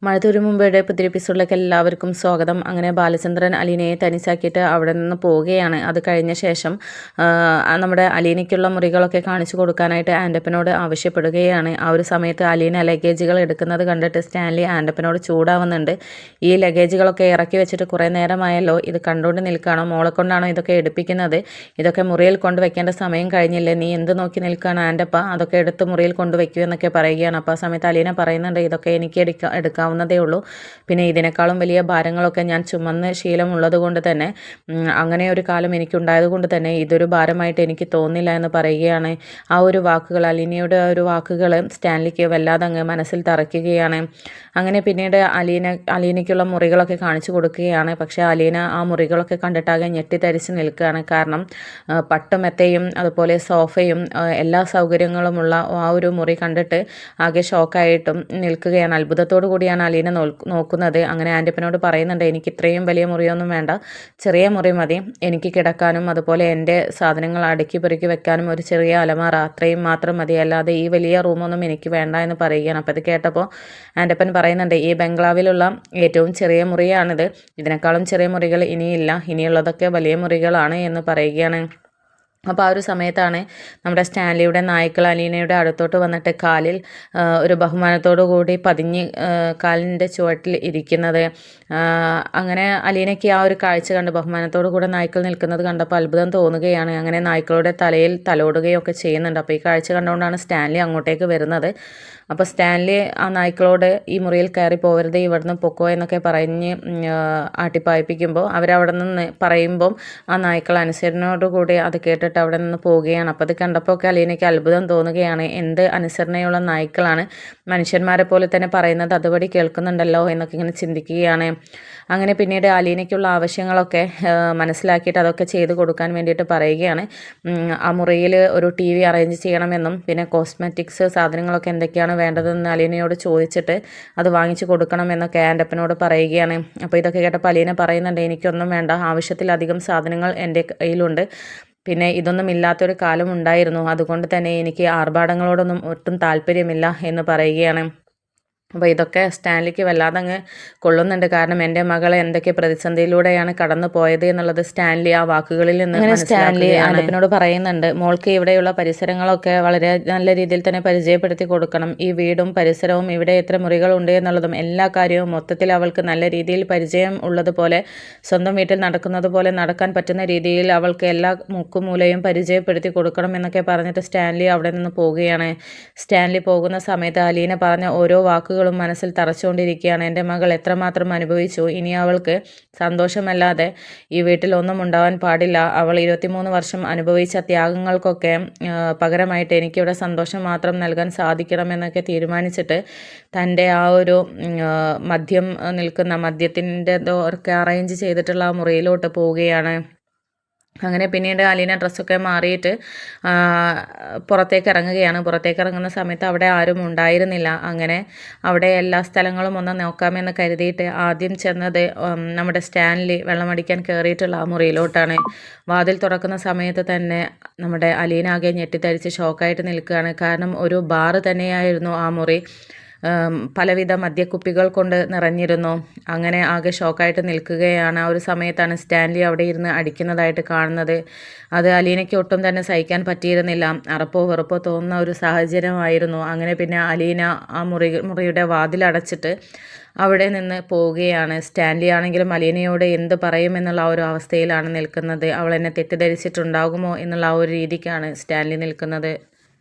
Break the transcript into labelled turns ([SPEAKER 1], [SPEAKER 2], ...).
[SPEAKER 1] മഴത്തൂര് മുമ്പയുടെ പുതിയ എപ്പിസോഡിലേക്ക് എല്ലാവർക്കും സ്വാഗതം. അങ്ങനെ ബാലചന്ദ്രൻ അലീനയെ തനിച്ചാക്കിയിട്ട് അവിടെ നിന്ന് പോവുകയാണ്. അത് കഴിഞ്ഞ ശേഷം നമ്മുടെ അലീനയ്ക്കുള്ള മുറികളൊക്കെ കാണിച്ചു കൊടുക്കാനായിട്ട് ആൻ്റപ്പനോട് ആവശ്യപ്പെടുകയാണ്. ആ ഒരു സമയത്ത് അലീന ലഗേജുകൾ എടുക്കുന്നത് കണ്ടിട്ട് സ്റ്റാൻലി ആൻ്റപ്പനോട് ചൂടാവുന്നുണ്ട്. ഈ ലഗേജുകളൊക്കെ ഇറക്കി വെച്ചിട്ട് കുറേ നേരമായല്ലോ, ഇത് കണ്ടുകൊണ്ട് നിൽക്കുകയാണോ, മോളെ കൊണ്ടാണോ ഇതൊക്കെ എടുപ്പിക്കുന്നത്? ഇതൊക്കെ മുറിയിൽ കൊണ്ടുവയ്ക്കേണ്ട സമയം കഴിഞ്ഞില്ലേ, നീ എന്ത് നോക്കി നിൽക്കുകയാണ് ആൻ്റപ്പ, അതൊക്കെ എടുത്ത് മുറിയിൽ കൊണ്ടുവയ്ക്കൂ എന്നൊക്കെ പറയുകയാണ്. അപ്പോൾ ആ സമയത്ത് അലീന പറയുന്നുണ്ട്, ഇതൊക്കെ എനിക്ക് എടുക്കാവുന്നതേ ഉള്ളൂ, പിന്നെ ഇതിനേക്കാളും വലിയ ഭാരങ്ങളൊക്കെ ഞാൻ ചുമന്ന് ശീലമുള്ളത് കൊണ്ട് തന്നെ, അങ്ങനെ ഒരു കാലം എനിക്കുണ്ടായത് കൊണ്ട് തന്നെ ഇതൊരു ഭാരമായിട്ട് എനിക്ക് തോന്നില്ല എന്ന് പറയുകയാണ്. ആ ഒരു വാക്കുകൾ, അലീനയുടെ ആ ഒരു വാക്കുകൾ സ്റ്റാൻലിക്ക് വല്ലാതെ അങ്ങ് മനസ്സിൽ തറയ്ക്കുകയാണ്. അങ്ങനെ പിന്നീട് അലീനയ്ക്കുള്ള മുറികളൊക്കെ കാണിച്ചു കൊടുക്കുകയാണ്. പക്ഷേ അലീന ആ മുറികളൊക്കെ കണ്ടിട്ടാകെ ഞെട്ടിത്തരിച്ച് നിൽക്കുകയാണ്. കാരണം പട്ടുമെത്തയും അതുപോലെ സോഫയും എല്ലാ സൗകര്യങ്ങളുമുള്ള ആ ഒരു മുറി കണ്ടിട്ട് ആകെ ഷോക്കായിട്ടും നിൽക്കുകയാണ്. അത്ഭുതത്തോടു കൂടിയാണ് അലീന നോക്കുന്നത്. അങ്ങനെ ആൻ്റപ്പനോട് പറയുന്നുണ്ട്, എനിക്ക് ഇത്രയും വലിയ മുറിയൊന്നും വേണ്ട, ചെറിയ മുറി മതി, എനിക്ക് കിടക്കാനും അതുപോലെ എൻ്റെ സാധനങ്ങൾ അടുക്കി പെറുക്കി വെക്കാനും ഒരു ചെറിയ അലമാറ, അത്രയും മാത്രം മതി, അല്ലാതെ ഈ വലിയ റൂമൊന്നും എനിക്ക് വേണ്ട എന്ന് പറയുകയാണ്. അപ്പോൾ ഇത് കേട്ടപ്പോൾ ആൻ്റപ്പൻ പറയുന്നുണ്ട്, ഈ ബംഗ്ലാവിലുള്ള ഏറ്റവും ചെറിയ മുറിയാണിത്, ഇതിനേക്കാളും ചെറിയ മുറികൾ ഇനിയില്ല, ഇനിയുള്ളതൊക്കെ വലിയ മുറികളാണ് എന്ന് പറയുകയാണ്. അപ്പോൾ ആ ഒരു സമയത്താണ് നമ്മുടെ സ്റ്റാൻലിയുടെ നായ്ക്കൾ അലീനയുടെ അടുത്തോട്ട് വന്നിട്ട് കാലിൽ ഒരു ബഹുമാനത്തോടു കൂടി പതിഞ്ഞ് കാലിൻ്റെ ചുവട്ടിൽ ഇരിക്കുന്നത്. അങ്ങനെ അലീനയ്ക്ക് ആ ഒരു കാഴ്ച കണ്ട് ബഹുമാനത്തോടു കൂടെ നായ്ക്കൾ നിൽക്കുന്നത് കണ്ടപ്പോൾ അത്ഭുതം തോന്നുകയാണ്. അങ്ങനെ നായ്ക്കളുടെ തലയിൽ തലോടുകയൊക്കെ ചെയ്യുന്നുണ്ട്. അപ്പോൾ ഈ കാഴ്ച കണ്ടുകൊണ്ടാണ് സ്റ്റാൻലി അങ്ങോട്ടേക്ക് വരുന്നത്. അപ്പോൾ സ്റ്റാൻലി ആ നായ്ക്കളോട് ഈ മുറിയിൽ കയറി പോകരുത്, ഇവിടുന്ന് പൊക്കോ എന്നൊക്കെ പറഞ്ഞ് ആട്ടിപ്പായിപ്പിക്കുമ്പോൾ അവരവിടെ നിന്ന് പറയുമ്പം ആ നായ്ക്കൾ അനുസരണയോടുകൂടി അത് കേട്ടിട്ട് അവിടെ നിന്ന് പോവുകയാണ്. അപ്പോൾ അത് കണ്ടപ്പോൾ ഒക്കെ അലീനയ്ക്ക് അത്ഭുതം തോന്നുകയാണ്. എന്ത് അനുസരണയുള്ള നായ്ക്കളാണ്, മനുഷ്യന്മാരെ പോലെ തന്നെ പറയുന്നത് അതുപടി കേൾക്കുന്നുണ്ടല്ലോ എന്നൊക്കെ ഇങ്ങനെ ചിന്തിക്കുകയാണ്. അങ്ങനെ പിന്നീട് അലീനയ്ക്കുള്ള ആവശ്യങ്ങളൊക്കെ മനസ്സിലാക്കിയിട്ട് അതൊക്കെ ചെയ്ത് കൊടുക്കാൻ വേണ്ടിയിട്ട് പറയുകയാണ്. ആ മുറിയിൽ ഒരു TV അറേഞ്ച് ചെയ്യണമെന്നും പിന്നെ കോസ്മെറ്റിക്സ് സാധനങ്ങളൊക്കെ എന്തൊക്കെയാണ് വേണ്ടതെന്ന് അലീനയോട് ചോദിച്ചിട്ട് അത് വാങ്ങിച്ചു കൊടുക്കണമെന്നൊക്കെ ആൻ്റപ്പനോട് പറയുകയാണ്. അപ്പോൾ ഇതൊക്കെ കേട്ടപ്പോൾ അലീന പറയുന്നുണ്ട്, എനിക്കൊന്നും വേണ്ട, ആവശ്യത്തിലധികം സാധനങ്ങൾ എൻ്റെ കയ്യിലുണ്ട്, പിന്നെ ഇതൊന്നും ഇല്ലാത്തൊരു കാലം ഉണ്ടായിരുന്നു, അതുകൊണ്ട് തന്നെ എനിക്ക് ആർഭാടങ്ങളോടൊന്നും ഒട്ടും താല്പര്യമില്ല എന്ന് പറയുകയാണ്. അപ്പോൾ ഇതൊക്കെ സ്റ്റാൻലിക്ക് വല്ലാതെ അങ്ങ് കൊള്ളുന്നുണ്ട്. കാരണം എൻ്റെ മകൾ എന്തൊക്കെ പ്രതിസന്ധിയിലൂടെയാണ് കടന്നു പോയത് എന്നുള്ളത് സ്റ്റാൻലി ആ വാക്കുകളിൽ നിന്ന് സ്റ്റാൻലി ആൻ്റപ്പനോട് പറയുന്നുണ്ട്. മോൾക്ക് ഇവിടെയുള്ള പരിസരങ്ങളൊക്കെ വളരെ നല്ല രീതിയിൽ തന്നെ പരിചയപ്പെടുത്തി കൊടുക്കണം. ഈ വീടും പരിസരവും ഇവിടെ എത്ര മുറികളുണ്ട് എന്നുള്ളതും എല്ലാ കാര്യവും മൊത്തത്തിൽ അവൾക്ക് നല്ല രീതിയിൽ പരിചയം ഉള്ളതുപോലെ, സ്വന്തം വീട്ടിൽ നടക്കുന്നത് പോലെ നടക്കാൻ പറ്റുന്ന രീതിയിൽ അവൾക്ക് എല്ലാ മുക്കുമൂലയും പരിചയപ്പെടുത്തി കൊടുക്കണം എന്നൊക്കെ പറഞ്ഞിട്ട് സ്റ്റാൻലി അവിടെ നിന്ന് പോവുകയാണ്. സ്റ്റാൻലി പോകുന്ന സമയത്ത് അലീന പറഞ്ഞ ഓരോ വാക്കുകളും മനസ്സിൽ തറച്ചുകൊണ്ടിരിക്കുകയാണ്. എൻ്റെ മകൾ എത്രമാത്രം അനുഭവിച്ചു, ഇനി അവൾക്ക് സന്തോഷമല്ലാതെ ഈ വീട്ടിൽ ഒന്നും ഉണ്ടാവാൻ പാടില്ല, അവൾ 23 വർഷം അനുഭവിച്ച ത്യാഗങ്ങൾക്കൊക്കെ പകരമായിട്ട് എനിക്കിവിടെ സന്തോഷം മാത്രം നൽകാൻ സാധിക്കണമെന്നൊക്കെ തീരുമാനിച്ചിട്ട് തൻ്റെ ആ ഒരു മദ്യം നിൽക്കുന്ന മദ്യത്തിൻ്റെ ഒക്കെ അറേഞ്ച് ചെയ്തിട്ടുള്ള ആ മുറിയിലോട്ട് പോവുകയാണ്. അങ്ങനെ പിന്നീട് അലീന ഡ്രസ്സൊക്കെ മാറിയിട്ട് പുറത്തേക്ക് ഇറങ്ങുകയാണ്. പുറത്തേക്ക് ഇറങ്ങുന്ന സമയത്ത് അവിടെ ആരും ഉണ്ടായിരുന്നില്ല. അങ്ങനെ അവിടെ എല്ലാ സ്ഥലങ്ങളും ഒന്ന് നോക്കാമെന്ന് കരുതിയിട്ട് ആദ്യം ചെന്നത് നമ്മുടെ സ്റ്റാൻലി വെള്ളമടിക്കാൻ കയറിയിട്ടുള്ള ആ മുറിയിലോട്ടാണ്. വാതിൽ തുറക്കുന്ന സമയത്ത് തന്നെ നമ്മുടെ അലീന ആകെ ഞെട്ടിത്തരിച്ച് ഷോക്കായിട്ട് നിൽക്കുകയാണ്. കാരണം ഒരു ബാറ് തന്നെയായിരുന്നു ആ മുറി, പലവിധ മദ്യക്കുപ്പികൾ കൊണ്ട് നിറഞ്ഞിരുന്നു. അങ്ങനെ ആകെ ഷോക്കായിട്ട് നിൽക്കുകയാണ്. ആ ഒരു സമയത്താണ് സ്റ്റാൻലി അവിടെ ഇരുന്ന് അടിക്കുന്നതായിട്ട് കാണുന്നത്. അത് അലീനയ്ക്ക് ഒട്ടും തന്നെ സഹിക്കാൻ പറ്റിയിരുന്നില്ല. അറപ്പോ വെറുപ്പോ തോന്നുന്ന ഒരു സാഹചര്യമായിരുന്നു. അങ്ങനെ പിന്നെ അലീന ആ മുറിയുടെ വാതിലടച്ചിട്ട് അവിടെ നിന്ന് പോവുകയാണ്. സ്റ്റാൻലി ആണെങ്കിലും അലീനയോട് എന്ത് പറയുമെന്നുള്ള ആ ഒരു അവസ്ഥയിലാണ് നിൽക്കുന്നത്. അവൾ എന്നെ തെറ്റിദ്ധരിച്ചിട്ടുണ്ടാകുമോ എന്നുള്ള ആ ഒരു രീതിക്കാണ് സ്റ്റാൻലി നിൽക്കുന്നത്.